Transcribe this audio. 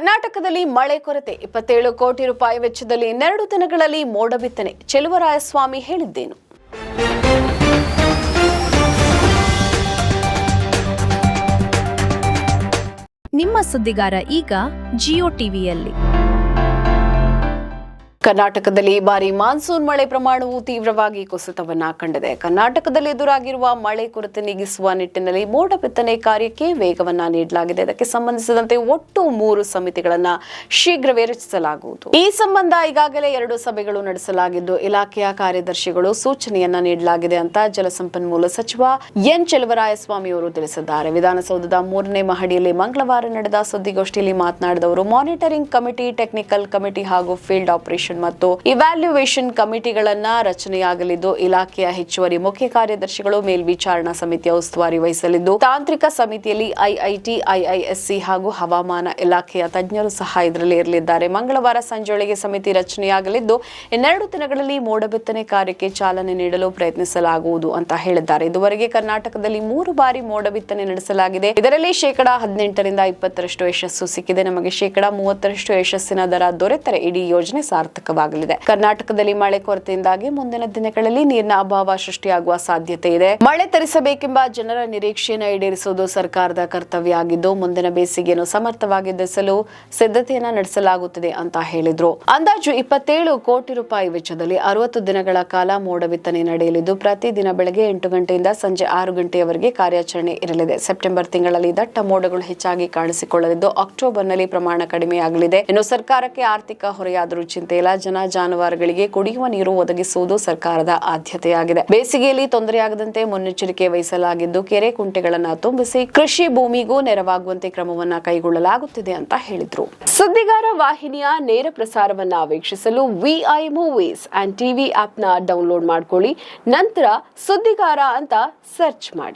ಕರ್ನಾಟಕದಲ್ಲಿ ಮಳೆ ಕೊರತೆ 27 ಕೋಟಿ ರೂಪಾಯಿ ವೆಚ್ಚದಲ್ಲಿ 2 ದಿನಗಳಲ್ಲಿ ಮೋಡ ಬಿತ್ತನೆ ಚೆಲುವರಾಯಸ್ವಾಮಿ ಹೇಳಿದ್ದೇನು. ನಿಮ್ಮ ಸುದ್ದಿಗಾರ ಈಗ ಜಿಯೋ ಟಿವಿಯಲ್ಲಿ. ಕರ್ನಾಟಕದಲ್ಲಿ ಬಾರಿ ಮಾನ್ಸೂನ್ ಮಳೆ ಪ್ರಮಾಣವು ತೀವ್ರವಾಗಿ ಕುಸಿತವನ್ನ ಕಂಡಿದೆ. ಕರ್ನಾಟಕದಲ್ಲಿ ಎದುರಾಗಿರುವ ಮಳೆ ಕೊರತೆ ನೀಗಿಸುವ ನಿಟ್ಟಿನಲ್ಲಿ ಮೋಡ ಬಿತ್ತನೆ ಕಾರ್ಯಕ್ಕೆ ವೇಗವನ್ನ ನೀಡಲಾಗಿದೆ. ಇದಕ್ಕೆ ಸಂಬಂಧಿಸಿದಂತೆ ಒಟ್ಟು 3 ಸಮಿತಿಗಳನ್ನ ಶೀಘ್ರವೇ ರಚಿಸಲಾಗುವುದು. ಈ ಸಂಬಂಧ ಈಗಾಗಲೇ 2 ಸಭೆಗಳು ನಡೆಸಲಾಗಿದ್ದು ಇಲಾಖೆಯ ಕಾರ್ಯದರ್ಶಿಗಳು ಸೂಚನೆಯನ್ನ ನೀಡಲಾಗಿದೆ ಅಂತ ಜಲಸಂಪನ್ಮೂಲ ಸಚಿವ ಎನ್ ಚೆಲುವರಾಯಸ್ವಾಮಿ ಅವರು ತಿಳಿಸಿದ್ದಾರೆ. ವಿಧಾನಸೌಧದ 3ನೇ ಮಹಡಿಯಲ್ಲಿ ಮಂಗಳವಾರ ನಡೆದ ಸುದ್ದಿಗೋಷ್ಠಿಯಲ್ಲಿ ಮಾತನಾಡಿದ ಅವರು ಮಾನಿಟರಿಂಗ್ ಕಮಿಟಿ, ಟೆಕ್ನಿಕಲ್ ಕಮಿಟಿ ಹಾಗೂ ಫೀಲ್ಡ್ ಆಪರೇಷನ್ ಮತ್ತು ಇವ್ಯಾಲ್ಯೂಯೇಷನ್ ಕಮಿಟಿಗಳನ್ನ ರಚನೆಯಾಗಲಿದ್ದು ಇಲಾಖೆಯ ಹೆಚ್ಚುವರಿ ಮುಖ್ಯ ಕಾರ್ಯದರ್ಶಿಗಳು ಮೇಲ್ವಿಚಾರಣಾ ಸಮಿತಿಯ ಉಸ್ತುವಾರಿ ವಹಿಸಲಿದ್ದು ತಾಂತ್ರಿಕ ಸಮಿತಿಯಲ್ಲಿ ಐಐಟಿ, ಐಐಎಸ್ಸಿ ಹಾಗೂ ಹವಾಮಾನ ಇಲಾಖೆಯ ತಜ್ಞರು ಸಹ ಇದರಲ್ಲಿ ಇರಲಿದ್ದಾರೆ. ಮಂಗಳವಾರ ಸಂಜೆಯೊಳಗೆ ಸಮಿತಿ ರಚನೆಯಾಗಲಿದ್ದು 2 ದಿನಗಳಲ್ಲಿ ಮೋಡ ಬಿತ್ತನೆ ಕಾರ್ಯಕ್ಕೆ ಚಾಲನೆ ನೀಡಲು ಪ್ರಯತ್ನಿಸಲಾಗುವುದು ಅಂತ ಹೇಳಿದ್ದಾರೆ. ಇದುವರೆಗೆ ಕರ್ನಾಟಕದಲ್ಲಿ 3 ಬಾರಿ ಮೋಡ ಬಿತ್ತನೆ ನಡೆಸಲಾಗಿದೆ. ಇದರಲ್ಲಿ 18% 20% ಯಶಸ್ಸು ಸಿಕ್ಕಿದೆ. ನಮಗೆ 30% ಯಶಸ್ಸಿನ ದರ ದೊರೆತರೆ ಇಡೀ ಯೋಜನೆ ಸಾರ್ಥಕವಾಗಲಿದೆ. ಕರ್ನಾಟಕದಲ್ಲಿ ಮಳೆ ಕೊರತೆಯಿಂದಾಗಿ ಮುಂದಿನ ದಿನಗಳಲ್ಲಿ ನೀರಿನ ಅಭಾವ ಸೃಷ್ಟಿಯಾಗುವ ಸಾಧ್ಯತೆ ಇದೆ. ಮಳೆ ತರಿಸಬೇಕೆಂಬ ಜನರ ನಿರೀಕ್ಷೆಯನ್ನು ಈಡೇರಿಸುವುದು ಸರ್ಕಾರದ ಕರ್ತವ್ಯ ಆಗಿದ್ದು ಮುಂದಿನ ಬೇಸಿಗೆಯನ್ನು ಸಮರ್ಥವಾಗಿ ಎದುರಿಸಲು ಸಿದ್ಧತೆಯನ್ನ ನಡೆಸಲಾಗುತ್ತಿದೆ ಅಂತ ಹೇಳಿದ್ರು. ಅಂದಾಜು 27 ಕೋಟಿ ರೂಪಾಯಿ ವೆಚ್ಚದಲ್ಲಿ 60 ದಿನಗಳ ಕಾಲ ಮೋಡ ಬಿತ್ತನೆ ನಡೆಯಲಿದ್ದು ಪ್ರತಿದಿನ ಬೆಳಗ್ಗೆ 8 ಗಂಟೆಯಿಂದ ಸಂಜೆ 6 ಗಂಟೆಯವರೆಗೆ ಕಾರ್ಯಾಚರಣೆ ಇರಲಿದೆ. ಸೆಪ್ಟೆಂಬರ್ ತಿಂಗಳಲ್ಲಿ ದಟ್ಟ ಮೋಡಗಳು ಹೆಚ್ಚಾಗಿ ಕಾಣಿಸಿಕೊಳ್ಳಲಿದ್ದು ಅಕ್ಟೋಬರ್ನಲ್ಲಿ ಪ್ರಮಾಣ ಕಡಿಮೆಯಾಗಲಿದೆ. ಇನ್ನು ಸರ್ಕಾರಕ್ಕೆ ಆರ್ಥಿಕ ಹೊರೆಯಾದರೂ ಚಿಂತೆ ಇಲ್ಲ. ಜನ ಜಾನುವಾರುಗಳಿಗೆ ಕುಡಿಯುವ ನೀರು ಒದಗಿಸುವುದು ಸರ್ಕಾರದ ಆದ್ಯತೆಯಾಗಿದೆ. ಬೇಸಿಗೆಯಲ್ಲಿ ತೊಂದರೆಯಾಗದಂತೆ ಮುನ್ನೆಚ್ಚರಿಕೆ ವಹಿಸಲಾಗಿದ್ದು ಕೆರೆ ಕುಂಟೆಗಳನ್ನು ತುಂಬಿಸಿ ಕೃಷಿ ಭೂಮಿಗೂ ನೆರವಾಗುವಂತೆ ಕ್ರಮವನ್ನ ಕೈಗೊಳ್ಳಲಾಗುತ್ತಿದೆ ಅಂತ ಹೇಳಿದ್ರು. ಸುದ್ದಿಗಾರ ವಾಹಿನಿಯ ನೇರ ಪ್ರಸಾರವನ್ನ ವೀಕ್ಷಿಸಲು Vi movies and TV app ನ ಡೌನ್ಲೋಡ್ ಮಾಡಿಕೊಳ್ಳಿ. ನಂತರ ಸುದ್ದಿಗಾರ ಅಂತ ಸರ್ಚ್ ಮಾಡಿ.